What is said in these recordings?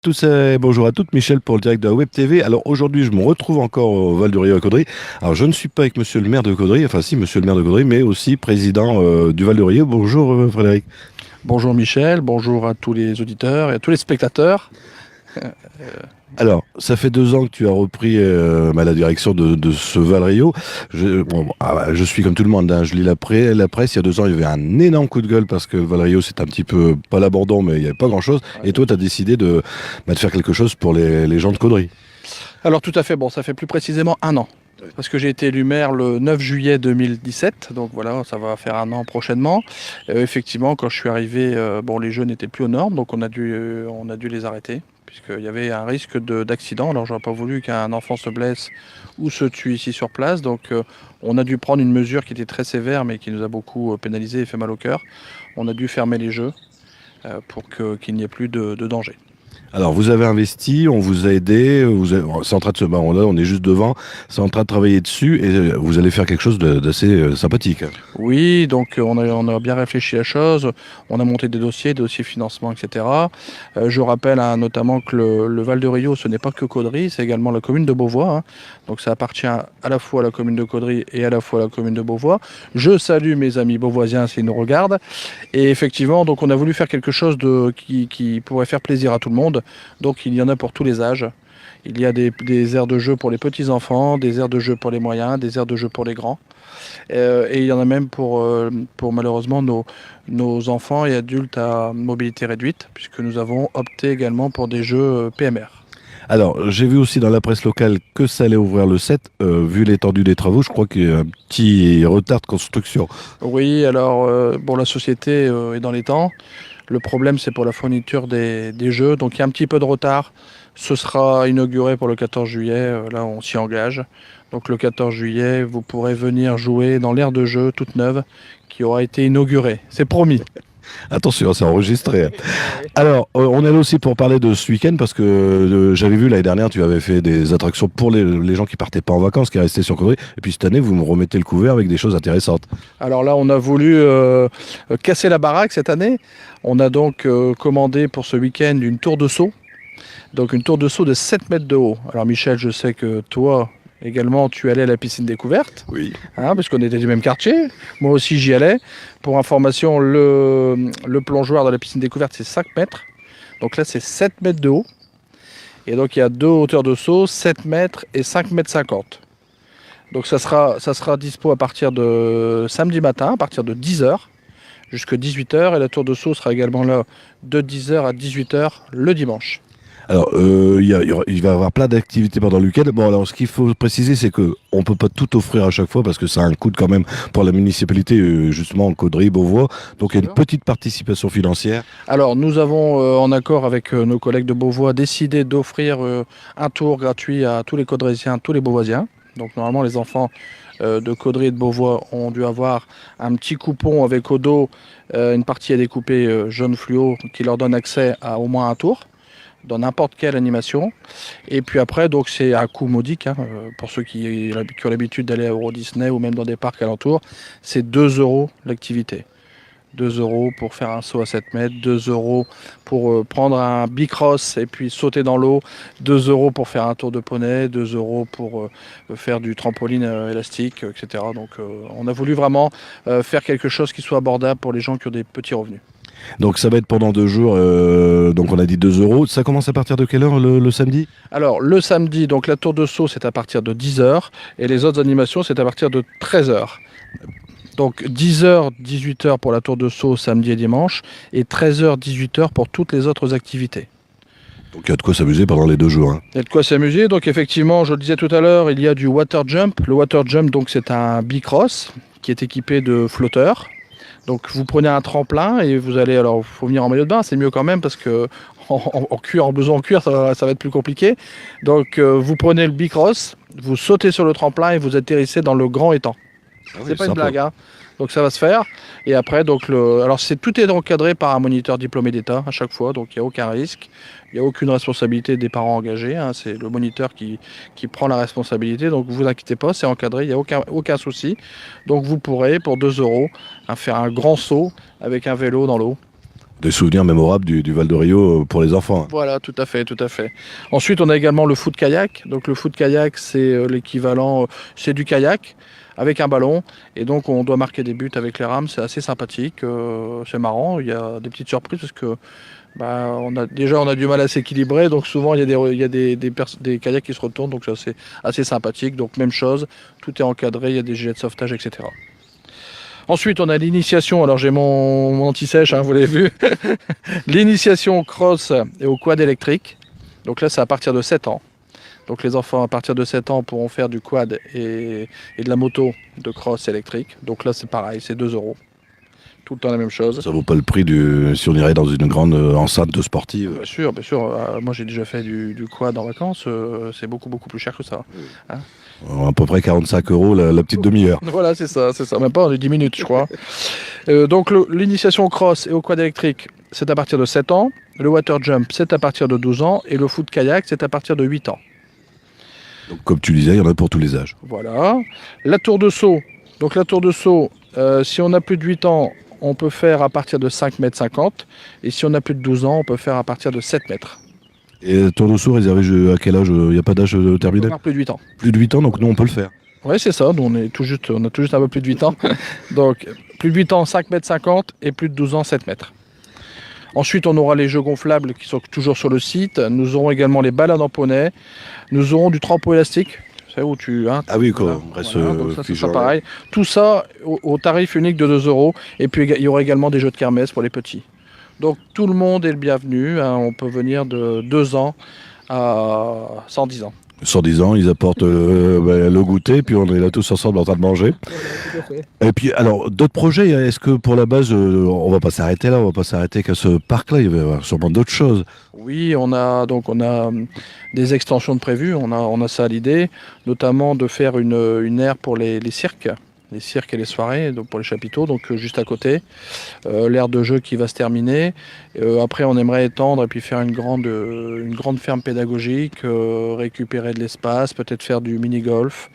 Tous et bonjour à toutes, Michel pour le direct de la Web TV. Alors aujourd'hui, je me retrouve encore au Val du Rio à Caudry. Alors je ne suis pas avec monsieur le maire de Caudry, enfin si, monsieur le maire de Caudry, mais aussi président du Val du Rio. Bonjour Frédéric. Bonjour Michel, bonjour à tous les auditeurs et à tous les spectateurs. Alors, ça fait 2 ans que tu as repris la direction de ce Val Rio. Je suis comme tout le monde, hein, je lis la presse. Il y a 2 ans, il y avait un énorme coup de gueule parce que le Val Rio, c'est un petit peu, pas l'abandon, mais il n'y avait pas grand-chose. Et toi, tu as décidé de faire quelque chose pour les gens de Caudry. Alors tout à fait, bon, ça fait plus précisément un an. Parce que j'ai été élu maire le 9 juillet 2017, donc voilà, ça va faire un an prochainement. Effectivement, quand je suis arrivé, bon, les jeux n'étaient plus aux normes, donc on a dû les arrêter, puisqu'il y avait un risque d'accident. Alors j'aurais pas voulu qu'un enfant se blesse ou se tue ici sur place, donc on a dû prendre une mesure qui était très sévère, mais qui nous a beaucoup pénalisé et fait mal au cœur. On a dû fermer les jeux pour qu'il n'y ait plus de danger. Alors, vous avez investi, on vous a aidé, c'est en train de se là, on est juste devant, c'est en train de travailler dessus et vous allez faire quelque chose d'assez sympathique. Oui, donc on a bien réfléchi à la chose, on a monté des dossiers financement, etc. Je rappelle notamment que le Val de Rio, ce n'est pas que Caudry, c'est également la commune de Beauvois, hein. Donc ça appartient à la fois à la commune de Caudry et à la fois à la commune de Beauvois. Je salue mes amis beauvoisiens s'ils nous regardent. Et effectivement, donc on a voulu faire quelque chose qui pourrait faire plaisir à tout le monde. Donc il y en a pour tous les âges. Il y a des aires de jeu pour les petits-enfants, des aires de jeu pour les moyens, des aires de jeu pour les grands. Et il y en a même pour malheureusement nos enfants et adultes à mobilité réduite, puisque nous avons opté également pour des jeux PMR. Alors, j'ai vu aussi dans la presse locale que ça allait ouvrir le 7, vu l'étendue des travaux, je crois qu'il y a un petit retard de construction. Oui, alors bon, la société est dans les temps. Le problème, c'est pour la fourniture des jeux. Donc il y a un petit peu de retard. Ce sera inauguré pour le 14 juillet. Là, on s'y engage. Donc le 14 juillet, vous pourrez venir jouer dans l'aire de jeu toute neuve qui aura été inaugurée. C'est promis. Attention, c'est enregistré. Alors, on est là aussi pour parler de ce week-end parce que j'avais vu l'année dernière, tu avais fait des attractions pour les gens qui partaient pas en vacances, qui restaient sur Caudry. Et puis cette année, vous me remettez le couvert avec des choses intéressantes. Alors là, on a voulu casser la baraque cette année. On a donc commandé pour ce week-end une tour de saut. Donc une tour de saut de 7 mètres de haut. Alors Michel, je sais que toi également, tu allais à la piscine découverte, Oui. hein, parce qu'on était du même quartier. Moi aussi, j'y allais. Pour information, le plongeoir de la piscine découverte, c'est 5 mètres. Donc là, c'est 7 mètres de haut. Et donc il y a deux hauteurs de saut, 7 mètres et 5 mètres 50. Donc ça sera dispo à partir de samedi matin, à partir de 10h jusqu'à 18h. Et la tour de saut sera également là de 10h à 18h le dimanche. Alors, il va y avoir plein d'activités pendant le week-end. Bon, alors, ce qu'il faut préciser, c'est que on peut pas tout offrir à chaque fois parce que ça a un coût quand même pour la municipalité, justement, Caudry, Beauvois. Donc, il y a une petite participation financière. Alors nous avons, en accord avec nos collègues de Beauvois, décidé d'offrir un tour gratuit à tous les Caudrésiens, tous les Beauvoisiens. Donc normalement les enfants de Caudry et de Beauvois ont dû avoir un petit coupon avec au dos une partie à découper jaune fluo qui leur donne accès à au moins un tour dans n'importe quelle animation. Et puis après, donc c'est un coût modique, hein, pour ceux qui ont l'habitude d'aller à Euro Disney ou même dans des parcs alentours, c'est 2 euros l'activité. 2 euros pour faire un saut à 7 mètres, 2 euros pour prendre un bicross et puis sauter dans l'eau, 2 euros pour faire un tour de poney, 2 euros pour faire du trampoline élastique, etc. Donc on a voulu vraiment faire quelque chose qui soit abordable pour les gens qui ont des petits revenus. Donc, ça va être pendant 2 jours. Donc, on a dit 2 euros. Ça commence à partir de quelle heure le samedi? Alors le samedi, donc la tour de saut c'est à partir de 10h et les autres animations c'est à partir de 13h. Donc 10h, 18h pour la tour de saut samedi et dimanche et 13h, 18h pour toutes les autres activités. Donc, il y a de quoi s'amuser pendant les 2 jours, hein. Il y a de quoi s'amuser. Donc effectivement, je le disais tout à l'heure, il y a du water jump. Le water jump, donc c'est un bicross qui est équipé de flotteurs. Donc vous prenez un tremplin et vous allez, alors il faut venir en maillot de bain, c'est mieux quand même parce que en cuir, en blouson en cuir, ça va être plus compliqué. Donc vous prenez le bicross, vous sautez sur le tremplin et vous atterrissez dans le grand étang. Ah oui, C'est pas une sympa. blague, hein. Donc ça va se faire. Et après, donc alors tout est encadré par un moniteur diplômé d'État à chaque fois, donc il n'y a aucun risque, il n'y a aucune responsabilité des parents engagés, hein. C'est le moniteur qui prend la responsabilité. Donc vous inquiétez pas, c'est encadré, il n'y a aucun souci. Donc vous pourrez pour 2 euros faire un grand saut avec un vélo dans l'eau. Des souvenirs mémorables du Val de Rio pour les enfants. Voilà, tout à fait, tout à fait. Ensuite, on a également le foot kayak. Donc le foot kayak, c'est l'équivalent, c'est du kayak avec un ballon. Et donc on doit marquer des buts avec les rames. C'est assez sympathique, c'est marrant. Il y a des petites surprises parce que on a du mal à s'équilibrer. Donc souvent il y a des kayaks qui se retournent. Donc c'est assez sympathique. Donc même chose, tout est encadré. Il y a des gilets de sauvetage, etc. Ensuite, on a l'initiation. Alors, j'ai mon anti-sèche, vous l'avez vu. L'initiation au cross et au quad électrique. Donc là, c'est à partir de 7 ans. Donc les enfants à partir de 7 ans pourront faire du quad et de la moto de cross électrique. Donc là, c'est pareil, c'est 2 €. Tout le temps la même chose. Ça vaut pas le prix si on irait dans une grande enceinte sportive. Bien sûr, bien sûr. Moi, j'ai déjà fait du quad en vacances. C'est beaucoup, beaucoup plus cher que ça. Hein. À peu près 45 € la petite demi-heure. Voilà, c'est ça. Même pas, on est 10 minutes, je crois. Donc, l'initiation au cross et au quad électrique, c'est à partir de 7 ans. Le water jump, c'est à partir de 12 ans. Et le foot kayak, c'est à partir de 8 ans. Donc, comme tu disais, il y en a pour tous les âges. Voilà. La tour de saut. Donc, la tour de saut, si on a plus de 8 ans, on peut faire à partir de 5,50 m. Et si on a plus de 12 ans, on peut faire à partir de 7 mètres. Et tour de saut réservé à quel âge? Il n'y a pas d'âge terminal? Plus de 8 ans. Plus de 8 ans, donc nous on peut le faire. Oui, c'est ça. Nous, on a tout juste un peu plus de 8 ans. Donc, plus de 8 ans, 5,50 m et plus de 12 ans, 7 mètres. Ensuite, on aura les jeux gonflables qui sont toujours sur le site. Nous aurons également les balades en poney. Nous aurons du trampo élastique. Vous savez où Ah oui, quoi. On reste donc ça sera pareil. Tout ça au tarif unique de 2 €. Et puis, il y aura également des jeux de kermesse pour les petits. Donc tout le monde est le bienvenu, on peut venir de 2 ans à 110 ans. 110 ans, ils apportent le goûter, puis on est là tous ensemble en train de manger. Et puis alors, d'autres projets, est-ce que pour la base, on va pas s'arrêter là, on va pas s'arrêter qu'à ce parc-là, il va y avoir sûrement d'autres choses. Oui, on a des extensions de prévues, on a ça à l'idée, notamment de faire une aire pour les cirques. Les cirques et les soirées, donc pour les chapiteaux, donc juste à côté. L'aire de jeu qui va se terminer. Après, on aimerait étendre et puis faire une grande ferme pédagogique, récupérer de l'espace, peut-être faire du mini-golf,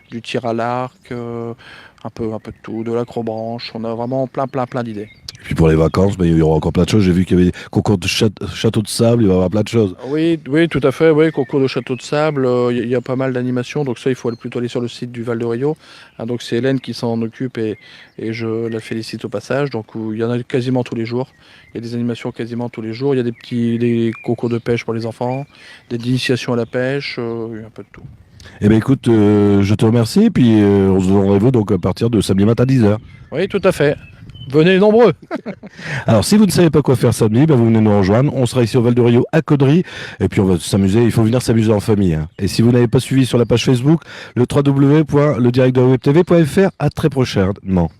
du tir à l'arc, un peu de tout, de l'acrobranche. On a vraiment plein d'idées. Et puis pour les vacances, il y aura encore plein de choses. J'ai vu qu'il y avait des concours de château de sable, il va y avoir plein de choses. Oui, tout à fait. Oui, concours de château de sable. Il y a pas mal d'animations. Donc ça, il faut plutôt aller sur le site du Val de Rio. Donc c'est Hélène qui s'en occupe et je la félicite au passage. Donc il y en a quasiment tous les jours. Il y a des animations quasiment tous les jours. Il y a des concours de pêche pour les enfants, des initiations à la pêche, un peu de tout. Eh bien écoute, je te remercie. Et puis on se donne rendez-vous donc à partir de samedi matin à 10h. Oui, tout à fait. Venez nombreux. Alors, si vous ne savez pas quoi faire samedi, vous venez nous rejoindre. On sera ici au Val de Rio, à Caudry. Et puis, on va s'amuser. Il faut venir s'amuser en famille. Et si vous n'avez pas suivi sur la page Facebook, le www.ledirectdewebtv.fr. À très prochainement.